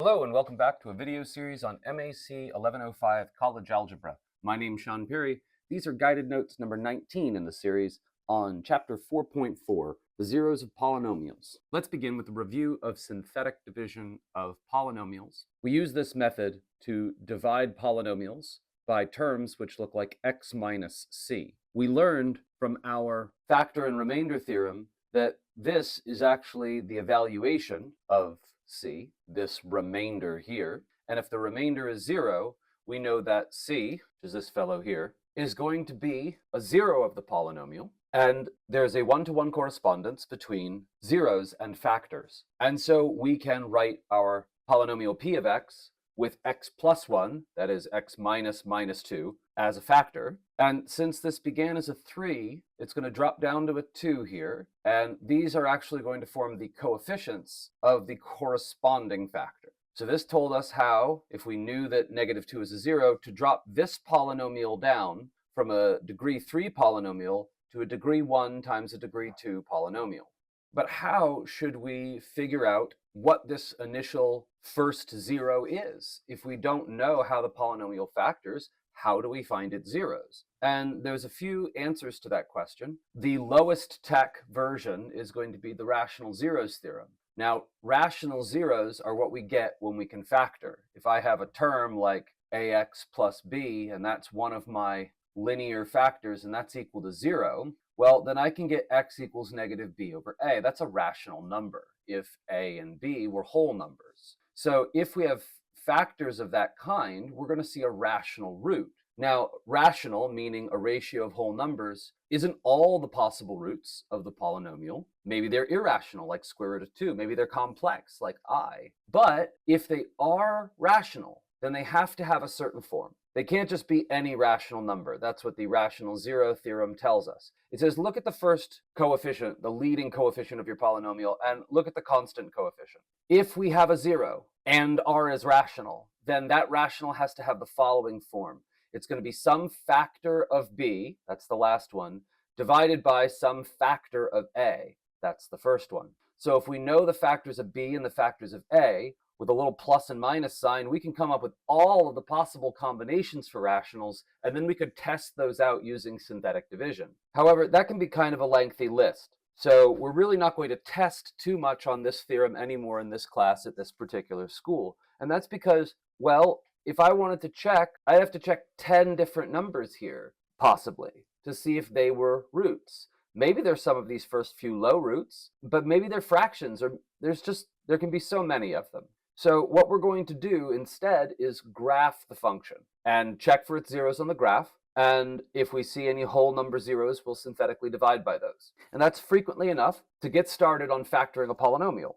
Hello and welcome back to a video series on MAC 1105 College Algebra. My name's Sean Perry. These are guided notes number 19 in the series on chapter 4.4, the zeros of polynomials. Let's begin with a review of synthetic division of polynomials. We use this method to divide polynomials by terms which look like x minus c. We learned from our factor and remainder theorem that this is actually the evaluation of c, this remainder here. And if the remainder is 0, we know that c, which is this fellow here, is going to be a 0 of the polynomial. And there's a one-to-one correspondence between zeros and factors. And so we can write our polynomial p of x with x plus 1, that is x minus minus 2, as a factor. And since this began as a 3, it's going to drop down to a 2 here. And these are actually going to form the coefficients of the corresponding factor. So this told us how, if we knew that negative 2 is a 0, to drop this polynomial down from a degree 3 polynomial to a degree 1 times a degree 2 polynomial. But how should we figure out what this initial first 0 is? If we don't know how the polynomial factors, how do we find its zeros? And there's a few answers to that question. The lowest tech version is going to be the rational zeros theorem. Now, rational zeros are what we get when we can factor. If I have a term like ax plus b, and that's one of my linear factors, and that's equal to 0, well, then I can get x equals negative b over a. That's a rational number if a and b were whole numbers. So if we have factors of that kind, we're going to see a rational root. Now, rational, meaning a ratio of whole numbers, isn't all the possible roots of the polynomial. Maybe they're irrational, like square root of 2. Maybe they're complex, like I. But if they are rational, then they have to have a certain form. They can't just be any rational number. That's what the rational zero theorem tells us. It says, look at the first coefficient, the leading coefficient of your polynomial, and look at the constant coefficient. If we have a 0 and r is rational, then that rational has to have the following form. It's going to be some factor of b, that's the last one, divided by some factor of a, that's the first one. So if we know the factors of b and the factors of a, with a little plus and minus sign, we can come up with all of the possible combinations for rationals, and then we could test those out using synthetic division. However, that can be kind of a lengthy list. So we're really not going to test too much on this theorem anymore in this class at this particular school. And that's because, well, if I wanted to check, I'd have to check 10 different numbers here, possibly, to see if they were roots. Maybe there's some of these first few low roots, but maybe they're fractions, or there can be so many of them. So what we're going to do instead is graph the function and check for its zeros on the graph. And if we see any whole number zeros, we'll synthetically divide by those. And that's frequently enough to get started on factoring a polynomial.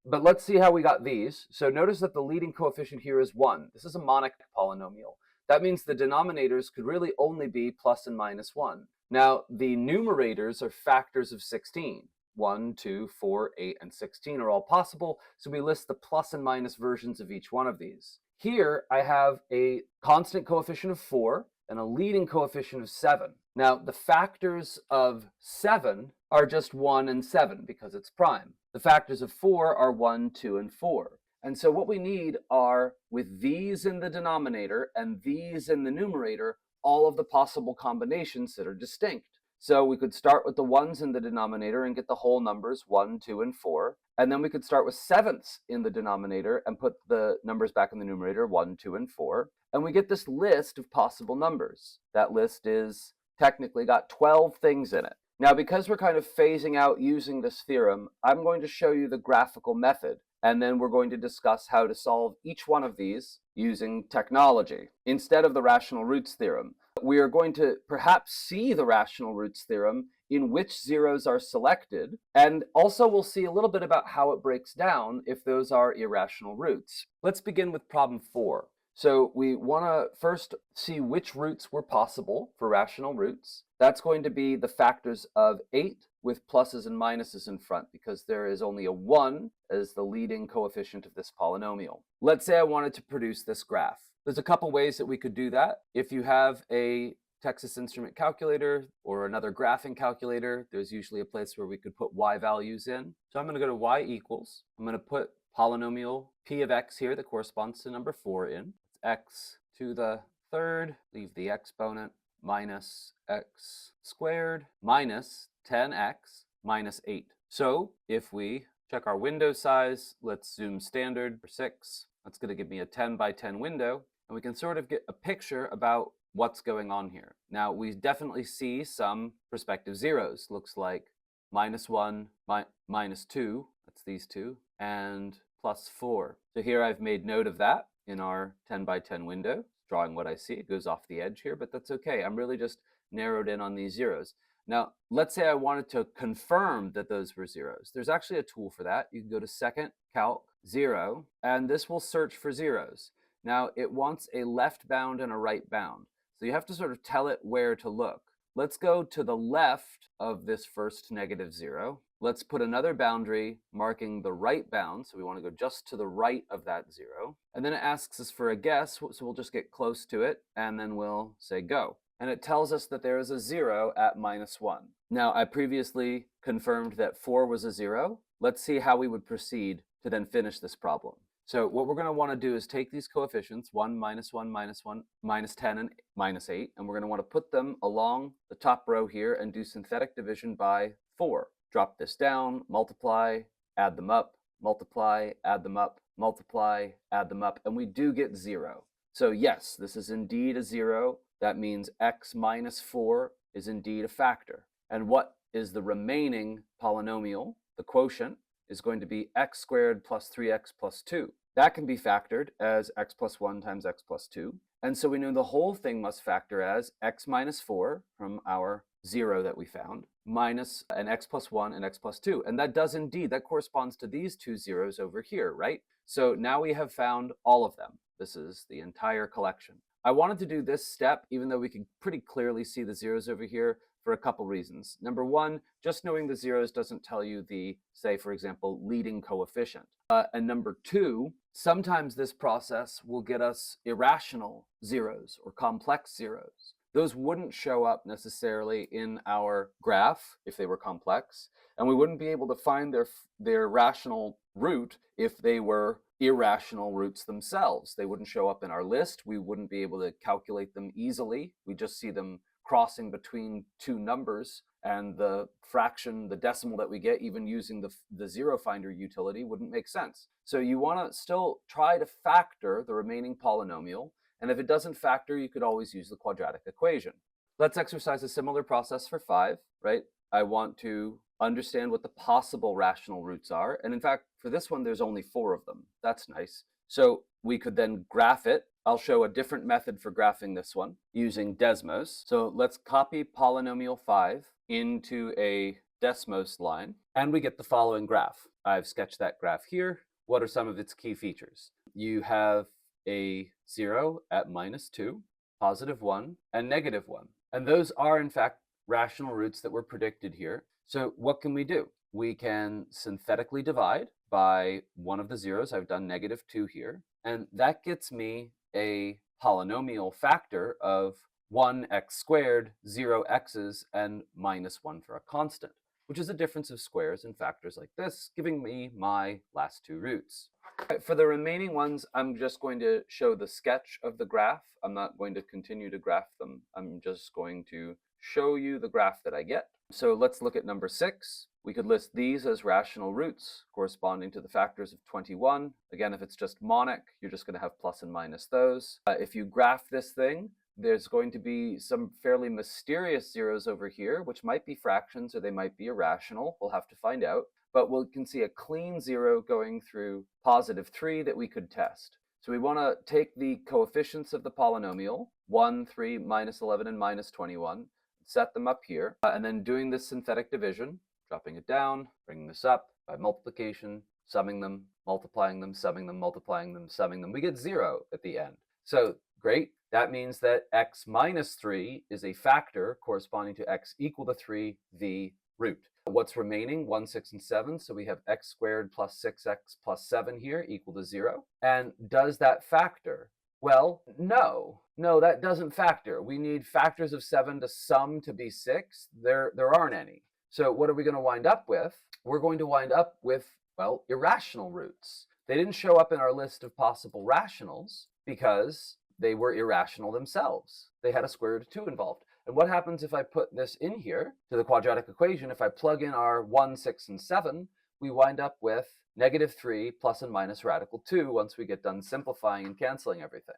But let's see how we got these. So notice that the leading coefficient here is 1. This is a monic polynomial. That means the denominators could really only be plus and minus 1. Now, the numerators are factors of 16. 1, 2, 4, 8, and 16 are all possible, so we list the plus and minus versions of each one of these. Here, I have a constant coefficient of 4 and a leading coefficient of 7. Now, the factors of 7 are just 1 and 7 because it's prime. The factors of 4 are 1, 2, and 4. And so what we need are, with these in the denominator and these in the numerator, all of the possible combinations that are distinct. So we could start with the 1s in the denominator and get the whole numbers 1, 2, and 4. And then we could start with 7ths in the denominator and put the numbers back in the numerator, 1, 2, and 4. And we get this list of possible numbers. That list is technically got 12 things in it. Now, because we're kind of phasing out using this theorem, I'm going to show you the graphical method. And then we're going to discuss how to solve each one of these using technology instead of the rational roots theorem. We are going to perhaps see the rational roots theorem in which zeros are selected, and also we'll see a little bit about how it breaks down if those are irrational roots. Let's begin with problem 4. So we want to first see which roots were possible for rational roots. That's going to be the factors of 8 with pluses and minuses in front, because there is only a 1 as the leading coefficient of this polynomial. Let's say I wanted to produce this graph. There's a couple ways that we could do that. If you have a Texas Instrument calculator or another graphing calculator, there's usually a place where we could put y values in. So I'm going to go to y equals. I'm going to put polynomial p of x here that corresponds to number 4 in. It's x to the third, leave the exponent, minus x squared minus 10x minus 8. So if we check our window size, let's zoom standard for 6. That's going to give me a 10 by 10 window, and we can sort of get a picture about what's going on here. Now, we definitely see some prospective zeros. Looks like -1, -2, that's these two, and +4. So here I've made note of that in our 10 by 10 window, drawing what I see. It goes off the edge here, but that's okay. I'm really just narrowed in on these zeros. Now, let's say I wanted to confirm that those were zeros. There's actually a tool for that. You can go to Second, Calc, 0, and this will search for zeros. Now, it wants a left bound and a right bound. So you have to sort of tell it where to look. Let's go to the left of this first -0. Let's put another boundary marking the right bound. So we want to go just to the right of that 0. And then it asks us for a guess. So we'll just get close to it, and then we'll say go. And it tells us that there is a 0 at -1. Now, I previously confirmed that 4 was a 0. Let's see how we would proceed to then finish this problem. So what we're going to want to do is take these coefficients, 1, -1, -1, -10, and -8, and we're going to want to put them along the top row here and do synthetic division by 4. Drop this down, multiply, add them up, multiply, add them up, multiply, add them up, and we do get 0. So yes, this is indeed a 0. That means x minus 4 is indeed a factor. And what is the remaining polynomial? The quotient is going to be x squared plus 3x plus 2. That can be factored as x plus 1 times x plus 2. And so we know the whole thing must factor as x minus 4 from our 0 that we found, minus an x plus 1 and x plus 2. And that does indeed, that corresponds to these two zeros over here, right? So now we have found all of them. This is the entire collection. I wanted to do this step, even though we can pretty clearly see the zeros over here, for a couple reasons. Number one, just knowing the zeros doesn't tell you the, say, for example, leading coefficient. And number two, sometimes this process will get us irrational zeros or complex zeros. Those wouldn't show up necessarily in our graph if they were complex, and we wouldn't be able to find their rational root if they were irrational roots themselves. They wouldn't show up in our list. We wouldn't be able to calculate them easily. We just see them crossing between two numbers, and the fraction, the decimal that we get, even using the zero finder utility, wouldn't make sense. So you want to still try to factor the remaining polynomial, and if it doesn't factor, you could always use the quadratic equation. Let's exercise a similar process for 5, right? I want to understand what the possible rational roots are, and in fact, for this one, there's only 4 of them. That's nice. So we could then graph it. I'll show a different method for graphing this one using Desmos. So let's copy polynomial 5 into a Desmos line, and we get the following graph. I've sketched that graph here. What are some of its key features? You have a 0 at -2, +1, and -1. And those are, in fact, rational roots that were predicted here. So what can we do? We can synthetically divide by one of the zeros. I've done -2 here. And that gets me a polynomial factor of 1x squared, 0 x's, and -1 for a constant, which is a difference of squares and factors like this, giving me my last 2 roots. For the remaining ones, I'm just going to show the sketch of the graph. I'm not going to continue to graph them. I'm just going to show you the graph that I get. So let's look at number 6. We could list these as rational roots corresponding to the factors of 21. Again, if it's just monic, you're just going to have plus and minus those. If you graph this thing, there's going to be some fairly mysterious zeros over here, which might be fractions or they might be irrational. We'll have to find out. But we can see a clean 0 going through +3 that we could test. So we want to take the coefficients of the polynomial, 1, 3, -11, and -21, set them up here, and then doing this synthetic division, dropping it down, bringing this up by multiplication, summing them, multiplying them, summing them, multiplying them, summing them. We get 0 at the end. So great. That means that x minus 3 is a factor corresponding to x equal to 3, the root. What's remaining? 1, 6, and 7. So we have x squared plus 6x plus 7 here equal to 0. And does that factor? Well, no. No, that doesn't factor. We need factors of 7 to sum to be 6. There aren't any. So what are we going to wind up with? We're going to wind up with, well, irrational roots. They didn't show up in our list of possible rationals because they were irrational themselves. They had a square root of 2 involved. And what happens if I put this in here to the quadratic equation? If I plug in our 1, 6, and 7, we wind up with -3 plus and minus radical 2 once we get done simplifying and canceling everything.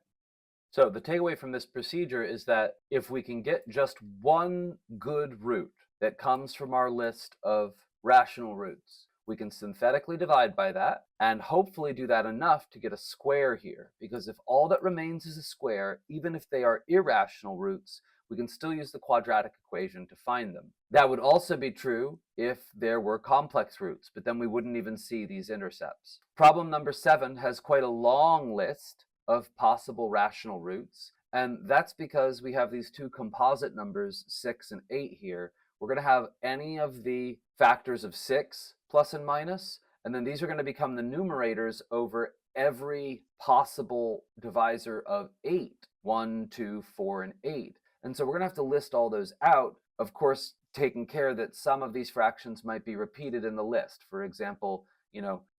So the takeaway from this procedure is that if we can get just one good root that comes from our list of rational roots, we can synthetically divide by that and hopefully do that enough to get a square here. Because if all that remains is a square, even if they are irrational roots, we can still use the quadratic equation to find them. That would also be true if there were complex roots, but then we wouldn't even see these intercepts. Problem number 7 has quite a long list of possible rational roots, and that's because we have these two composite numbers, 6 and 8 here. We're going to have any of the factors of 6 plus and minus, and then these are going to become the numerators over every possible divisor of 8, 1, 2, 4, and 8. And so we're going to have to list all those out, of course, taking care that some of these fractions might be repeated in the list. For example,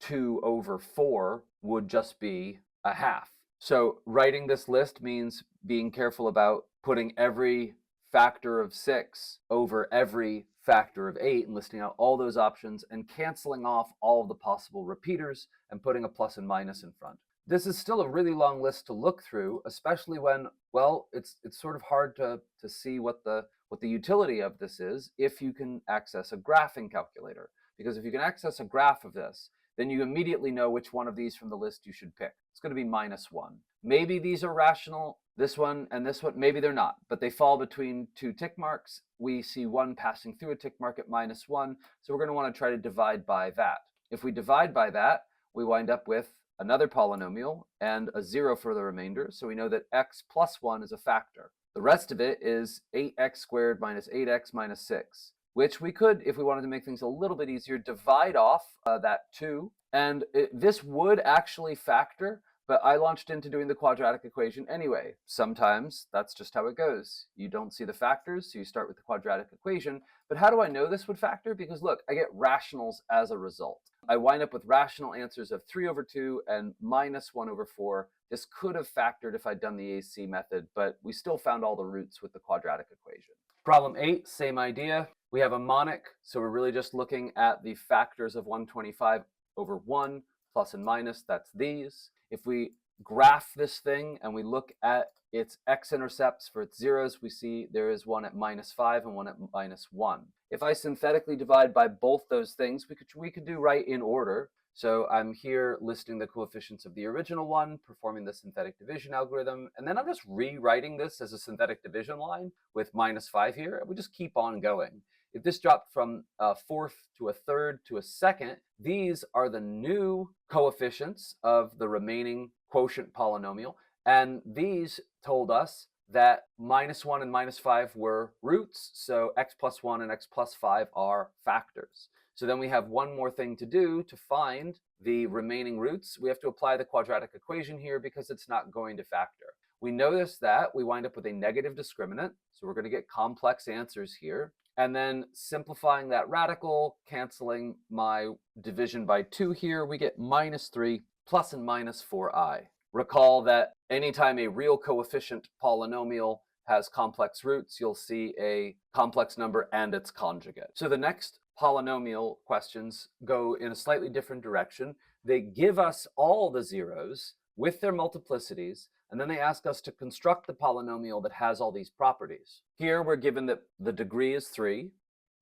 2 over 4 would just be a half. So writing this list means being careful about putting every factor of 6 over every factor of 8 and listing out all those options and canceling off all of the possible repeaters and putting a plus and minus in front. This is still a really long list to look through, especially when, well, it's sort of hard to see what the utility of this is if you can access a graphing calculator. Because if you can access a graph of this, then you immediately know which one of these from the list you should pick. It's going to be -1. Maybe these are rational, this one and this one, maybe they're not, but they fall between two tick marks. We see one passing through a tick mark at -1, so we're going to want to try to divide by that. If we divide by that, we wind up with another polynomial and a 0 for the remainder, so we know that x plus 1 is a factor. The rest of it is 8x squared minus 8x minus 6. Which we could, if we wanted to make things a little bit easier, divide off that 2. And this would actually factor, but I launched into doing the quadratic equation anyway. Sometimes that's just how it goes. You don't see the factors, so you start with the quadratic equation. But how do I know this would factor? Because look, I get rationals as a result. I wind up with rational answers of 3 over 2 and -1 over 4. This could have factored if I'd done the AC method, but we still found all the roots with the quadratic equation. Problem 8, same idea. We have a monic, so we're really just looking at the factors of 125 over 1, plus and minus, that's these. If we graph this thing and we look at its x-intercepts for its zeros, we see there is one at -5 and one at -1. If I synthetically divide by both those things, we could do right in order. So I'm here listing the coefficients of the original one, performing the synthetic division algorithm, and then I'm just rewriting this as a synthetic division line with -5 here, and we just keep on going. If this dropped from a fourth to a third to a second, these are the new coefficients of the remaining quotient polynomial, and these told us that -1 and -5 were roots, so x plus 1 and x plus 5 are factors. So then we have one more thing to do to find the remaining roots. We have to apply the quadratic equation here because it's not going to factor. We notice that we wind up with a negative discriminant, so we're going to get complex answers here. And then simplifying that radical, canceling my division by 2 here, we get -3 plus and minus 4i. Recall that anytime a real coefficient polynomial has complex roots, you'll see a complex number and its conjugate. So the next polynomial questions go in a slightly different direction. They give us all the zeros with their multiplicities, and then they ask us to construct the polynomial that has all these properties. Here we're given that the degree is 3.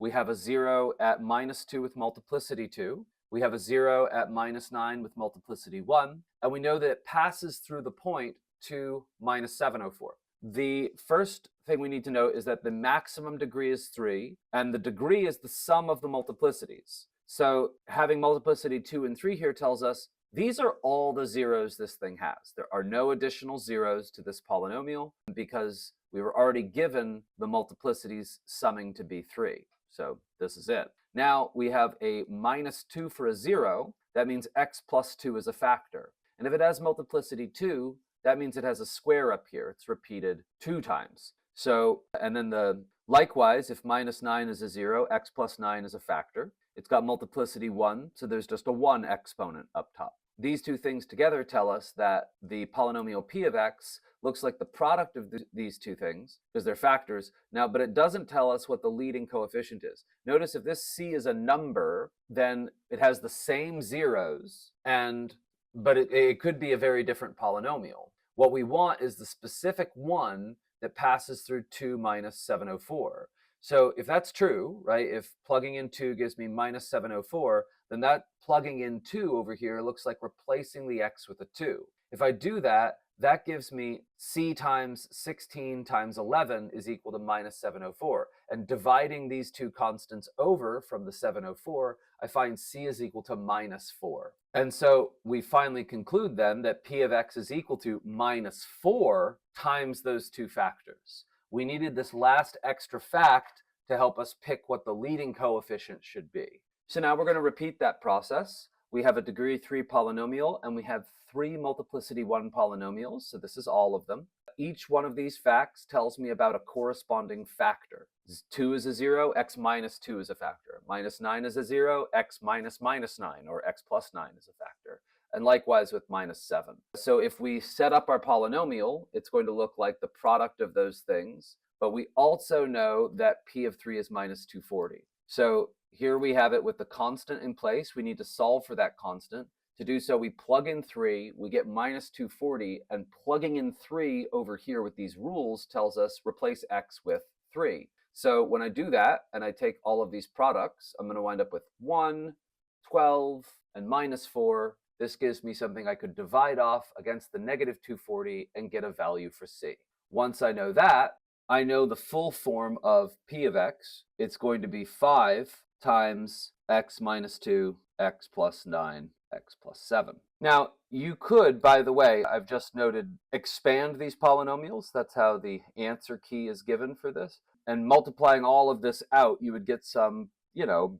We have a 0 at -2 with multiplicity 2. We have a 0 at -9 with multiplicity 1. And we know that it passes through the point to -704. The first thing we need to know is that the maximum degree is 3, and the degree is the sum of the multiplicities. So having multiplicity 2 and 3 here tells us these are all the zeros this thing has. There are no additional zeros to this polynomial because we were already given the multiplicities summing to be 3. So this is it. Now we have a -2 for a 0. That means x plus 2 is a factor. And if it has multiplicity 2, that means it has a square up here. It's repeated 2 times. So, and then likewise, if -9 is a 0, x plus 9 is a factor. It's got multiplicity 1, so there's just a 1 exponent up top. these two things together tell us that the polynomial p of x looks like the product of these two things, because they're factors. Now, but it doesn't tell us what the leading coefficient is. Notice if this c is a number, then it has the same zeros, but it could be a very different polynomial. What we want is the specific one that passes through 2 minus 704. So if that's true, right, if plugging in 2 gives me minus 704, then that plugging in 2 over here looks like replacing the x with a 2. If I do that, that gives me c times 16 times 11 is equal to minus 704. And dividing these two constants over from the 704, I find c is equal to minus 4. And so we finally conclude then that p of x is equal to minus 4 times those two factors. We needed this last extra fact to help us pick what the leading coefficient should be. So now we're going to repeat that process. We have a degree 3 polynomial, and we have 3 multiplicity 1 polynomials, so this is all of them. Each one of these facts tells me about a corresponding factor. 2 is a 0, x minus 2 is a factor. Minus 9 is a 0, x minus minus 9, or x plus 9 is a factor. And likewise with minus 7. So if we set up our polynomial, it's going to look like the product of those things, but we also know that p of 3 is minus 240. So here we have it with the constant in place. We need to solve for that constant. To do so, we plug in 3, we get minus 240, and plugging in 3 over here with these rules tells us replace x with 3. So when I do that, and I take all of these products, I'm going to wind up with 1, 12, and minus 4. This gives me something I could divide off against the negative 240 and get a value for c. Once I know that, I know the full form of p of x. It's going to be 5 times x minus 2, x plus 9, x plus 7. Now, you could, by the way, I've just noted, expand these polynomials. That's how the answer key is given for this. And multiplying all of this out, you would get some,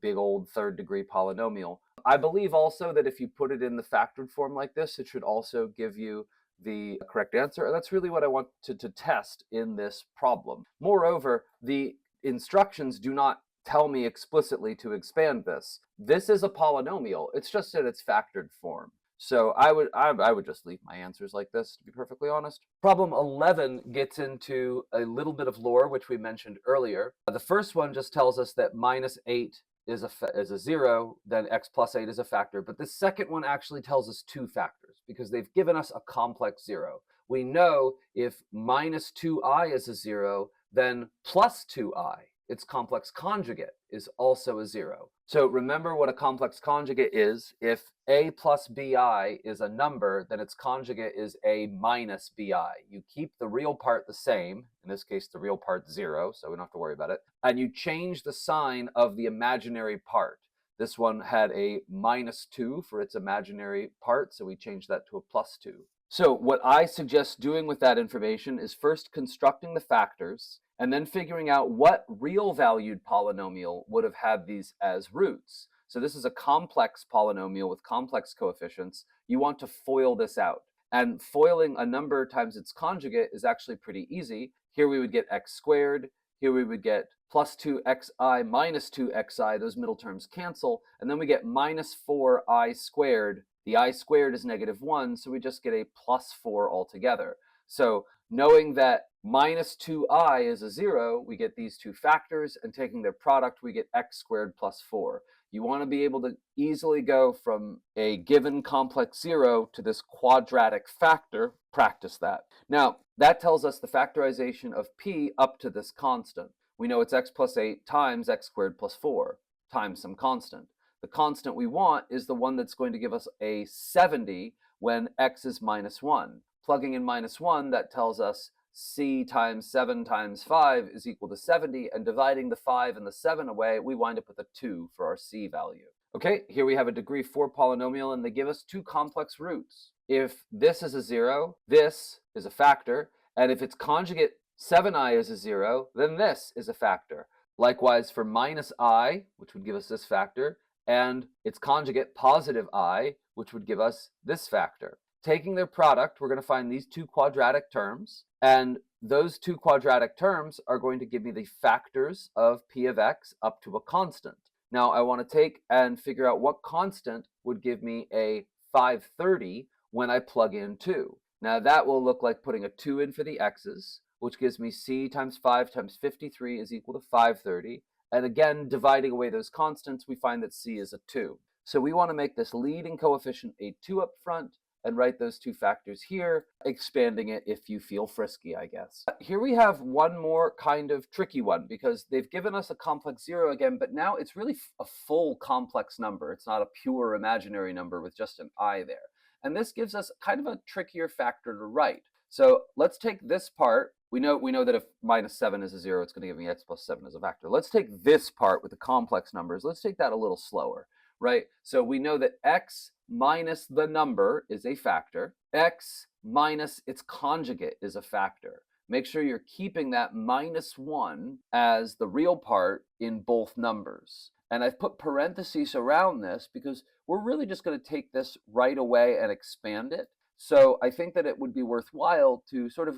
big old third degree polynomial. I believe also that if you put it in the factored form like this, it should also give you the correct answer. And that's really what I want to test in this problem. Moreover, the instructions do not tell me explicitly to expand this. This is a polynomial. It's just in its factored form. So I would just leave my answers like this, to be perfectly honest. Problem 11 gets into a little bit of lore, which we mentioned earlier. The first one just tells us that minus 8 is a 0, then x plus 8 is a factor. But the second one actually tells us two factors, because they've given us a complex 0. We know if minus 2i is a 0, then plus 2i, its complex conjugate, is also a 0. So remember what a complex conjugate is. If a plus bi is a number, then its conjugate is a minus bi. You keep the real part the same, in this case the real part 0, so we don't have to worry about it, and you change the sign of the imaginary part. This one had a minus 2 for its imaginary part, so we changed that to a plus 2. So what I suggest doing with that information is first constructing the factors, and then figuring out what real valued polynomial would have had these as roots. So this is a complex polynomial with complex coefficients. You want to FOIL this out. And foiling a number times its conjugate is actually pretty easy. Here we would get x squared. Here we would get plus 2xi minus 2xi. Those middle terms cancel. And then we get minus 4i squared. The I squared is negative 1, so we just get a plus 4 altogether. So knowing that minus 2i is a 0, we get these two factors, and taking their product, we get x squared plus 4. You want to be able to easily go from a given complex 0 to this quadratic factor. Practice that. Now, that tells us the factorization of p up to this constant. We know it's x plus 8 times x squared plus 4 times some constant. The constant we want is the one that's going to give us a 70 when x is minus 1. Plugging in minus 1, that tells us c times 7 times 5 is equal to 70, and dividing the 5 and the 7 away, we wind up with a 2 for our c value. Okay, here we have a degree 4 polynomial, and they give us two complex roots. If this is a 0, this is a factor, and if its conjugate 7i is a 0, then this is a factor. Likewise for minus I, which would give us this factor, and its conjugate positive I, which would give us this factor. Taking their product, we're going to find these two quadratic terms, and those two quadratic terms are going to give me the factors of p of x up to a constant. Now I want to take and figure out what constant would give me a 530 when I plug in 2. Now that will look like putting a 2 in for the x's, which gives me c times 5 times 53 is equal to 530. And again, dividing away those constants, we find that c is a 2. So we want to make this leading coefficient a 2 up front and write those two factors here, expanding it if you feel frisky, I guess. Here we have one more kind of tricky one because they've given us a complex zero again, but now it's really a full complex number. It's not a pure imaginary number with just an I there. And this gives us kind of a trickier factor to write. So let's take this part. We know that if minus 7 is a 0, it's going to give me x plus 7 as a factor. Let's take this part with the complex numbers. Let's take that a little slower, right? So we know that x minus the number is a factor. X minus its conjugate is a factor. Make sure you're keeping that minus 1 as the real part in both numbers. And I've put parentheses around this because we're really just going to take this right away and expand it. So I think that it would be worthwhile to sort of,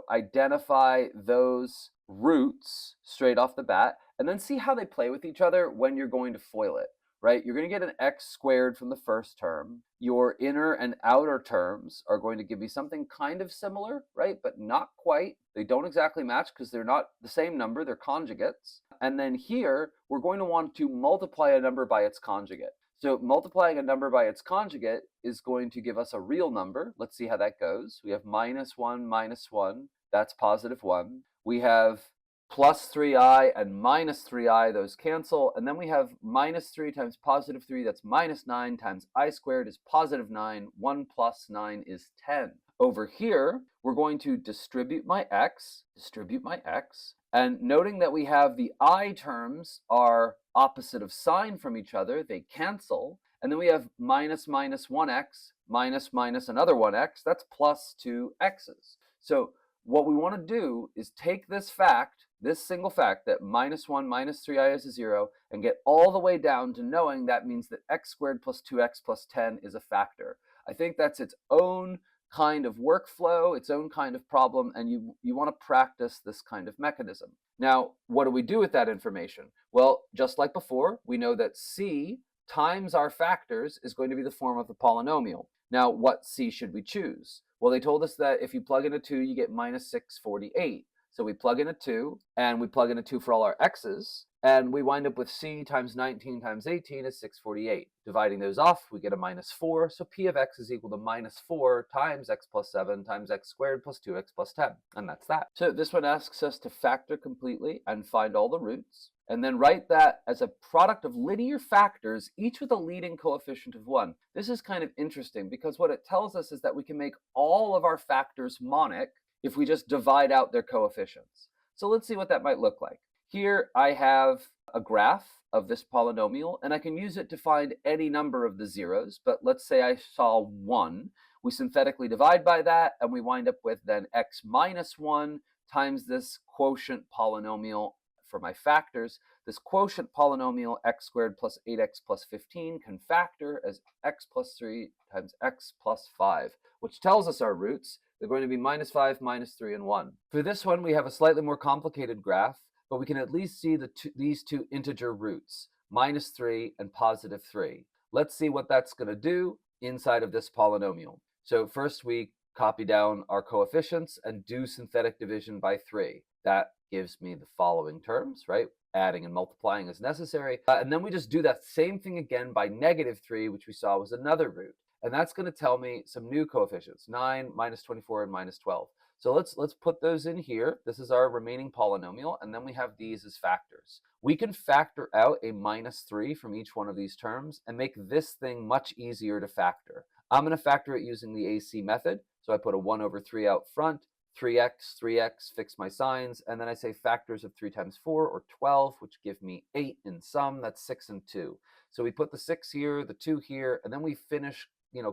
identify those roots straight off the bat and then see how they play with each other when you're going to FOIL it, right? You're going to get an x squared from the first term. Your inner and outer terms are going to give me something kind of similar, right? But not quite. They don't exactly match because they're not the same number, they're conjugates. And then here, we're going to want to multiply a number by its conjugate. So multiplying a number by its conjugate is going to give us a real number. Let's see how that goes. We have minus 1, that's positive 1. We have plus 3i and minus 3i, those cancel. And then we have minus 3 times positive 3, that's minus 9 times I squared is positive 9. 1 plus 9 is 10. Over here, we're going to distribute my x, and noting that we have the I terms are opposite of sign from each other, they cancel, and then we have minus 1x, minus another 1x, that's plus 2 x's. So what we want to do is take this fact, this single fact that minus 1 minus 3i is a 0, and get all the way down to knowing that means that x squared plus 2x plus 10 is a factor. I think that's its own kind of workflow, its own kind of problem, and you want to practice this kind of mechanism. Now, what do we do with that information? Well, just like before, we know that c times our factors is going to be the form of the polynomial. Now, what c should we choose? Well, they told us that if you plug in a 2, you get minus 648. So we plug in a 2, and we plug in a 2 for all our x's, and we wind up with c times 19 times 18 is 648. Dividing those off, we get a minus 4, so p of x is equal to minus 4 times x plus 7 times x squared plus 2x plus 10, and that's that. So this one asks us to factor completely and find all the roots, and then write that as a product of linear factors, each with a leading coefficient of 1. This is kind of interesting because what it tells us is that we can make all of our factors monic if we just divide out their coefficients. So let's see what that might look like. Here I have a graph of this polynomial, and I can use it to find any number of the zeros, but let's say I saw 1. We synthetically divide by that, and we wind up with then x minus 1 times this quotient polynomial for my factors. This quotient polynomial x squared plus 8x plus 15 can factor as x plus 3 times x plus 5, which tells us our roots. They're going to be minus 5, minus 3, and 1. For this one, we have a slightly more complicated graph, but we can at least see these two integer roots, minus 3 and positive 3. Let's see what that's going to do inside of this polynomial. So first we copy down our coefficients and do synthetic division by 3. That gives me the following terms, right? Adding and multiplying as necessary. And then we just do that same thing again by negative 3, which we saw was another root. And that's going to tell me some new coefficients, 9, minus 24, and minus 12. So let's put those in here. This is our remaining polynomial, and then we have these as factors. We can factor out a minus 3 from each one of these terms and make this thing much easier to factor. I'm going to factor it using the AC method. So I put a 1 over 3 out front, 3x, fix my signs, and then I say factors of 3 times 4, or 12, which give me 8 in sum. That's 6 and 2. So we put the 6 here, the 2 here, and then we finish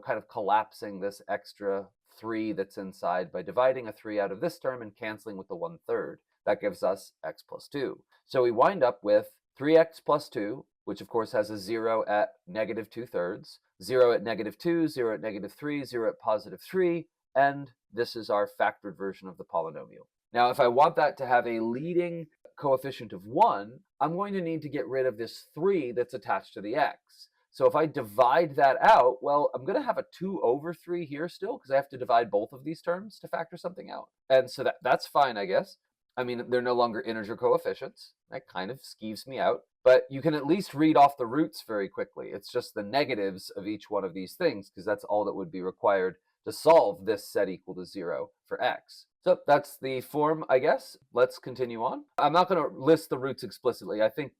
kind of collapsing this extra 3 that's inside by dividing a 3 out of this term and canceling with the 1/3. That gives us x plus 2. So we wind up with 3x plus 2, which of course has a 0 at negative 2/3, 0 at negative 2, 0 at negative 3, 0 at positive 3, and this is our factored version of the polynomial. Now, if I want that to have a leading coefficient of 1, I'm going to need to get rid of this 3 that's attached to the x. So if I divide that out, well, I'm going to have a 2 over 3 here still because I have to divide both of these terms to factor something out. And so that's fine, I guess. I mean, they're no longer integer coefficients. That kind of skeeves me out. But you can at least read off the roots very quickly. It's just the negatives of each one of these things because that's all that would be required to solve this set equal to 0 for x. So that's the form, I guess. Let's continue on. I'm not going to list the roots explicitly. I think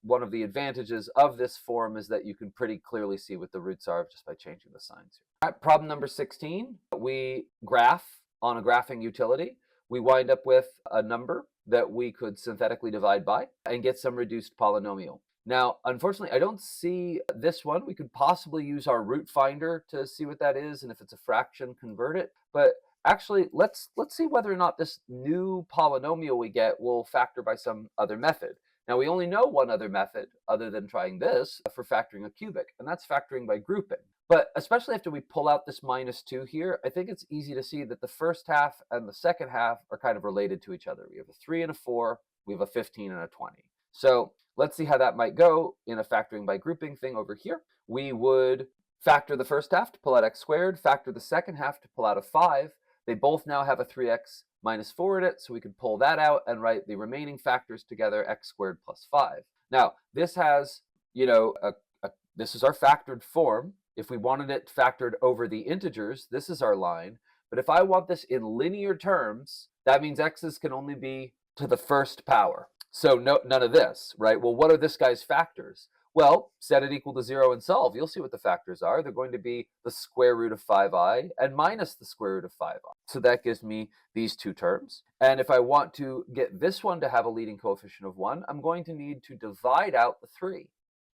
one of the advantages of this form is that you can pretty clearly see what the roots are just by changing the signs here. All right, problem number 16. We graph on a graphing utility. We wind up with a number that we could synthetically divide by and get some reduced polynomial. Now, unfortunately, I don't see this one. We could possibly use our root finder to see what that is, and if it's a fraction, convert it. But actually, let's see whether or not this new polynomial we get will factor by some other method. Now, we only know one other method other than trying this for factoring a cubic, and that's factoring by grouping. But especially after we pull out this -2 here, I think it's easy to see that the first half and the second half are kind of related to each other. We have a 3 and a 4, we have a 15 and a 20. So let's see how that might go in a factoring by grouping thing over here. We would factor the first half to pull out x squared, factor the second half to pull out a 5. They both now have a 3x minus 4 in it, so we could pull that out and write the remaining factors together, x squared plus 5. Now, this has, this is our factored form. If we wanted it factored over the integers, this is our line. But if I want this in linear terms, that means x's can only be to the first power. So none of this, right? Well, what are this guy's factors? Well, set it equal to 0 and solve. You'll see what the factors are. They're going to be the square root of 5i and minus the square root of 5i. So that gives me these two terms. And if I want to get this one to have a leading coefficient of 1, I'm going to need to divide out the 3,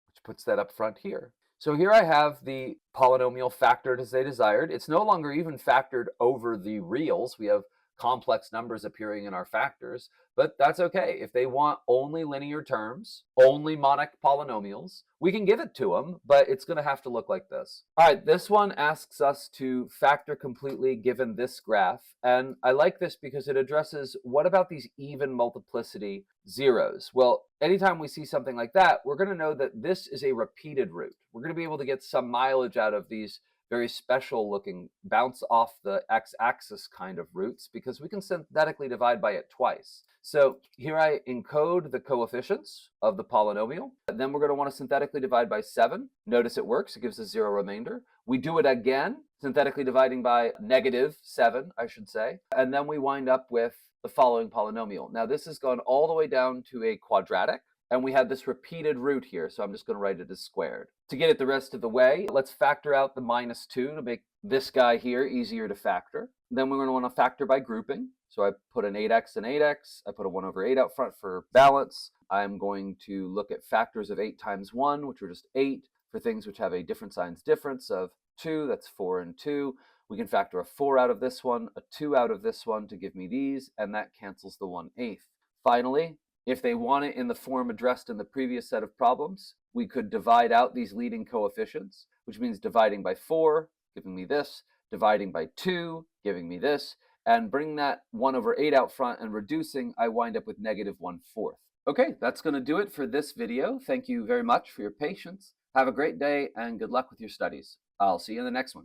which puts that up front here. So here I have the polynomial factored as they desired. It's no longer even factored over the reals. We have complex numbers appearing in our factors, but that's okay. If they want only linear terms, only monic polynomials, we can give it to them, but it's going to have to look like this. All right, this one asks us to factor completely given this graph, and I like this because it addresses what about these even multiplicity zeros? Well, anytime we see something like that, we're going to know that this is a repeated root. We're going to be able to get some mileage out of these very special looking bounce off the x-axis kind of roots because we can synthetically divide by it twice. So here I encode the coefficients of the polynomial. Then we're going to want to synthetically divide by 7. Notice it works. It gives us 0 remainder. We do it again, synthetically dividing by -7, I should say. And then we wind up with the following polynomial. Now this has gone all the way down to a quadratic. And we have this repeated root here, so I'm just going to write it as squared. To get it the rest of the way, let's factor out the -2 to make this guy here easier to factor. Then we're going to want to factor by grouping. So I put an 8x and 8x. I put a 1 over 8 out front for balance. I'm going to look at factors of 8 times 1, which are just 8. For things which have a different signs difference of 2, that's 4 and 2. We can factor a 4 out of this one, a 2 out of this one to give me these, and that cancels the 1/8. Finally, if they want it in the form addressed in the previous set of problems, we could divide out these leading coefficients, which means dividing by 4, giving me this, dividing by 2, giving me this, and bring that 1 over 8 out front and reducing, I wind up with -1/4. Okay, that's going to do it for this video. Thank you very much for your patience. Have a great day and good luck with your studies. I'll see you in the next one.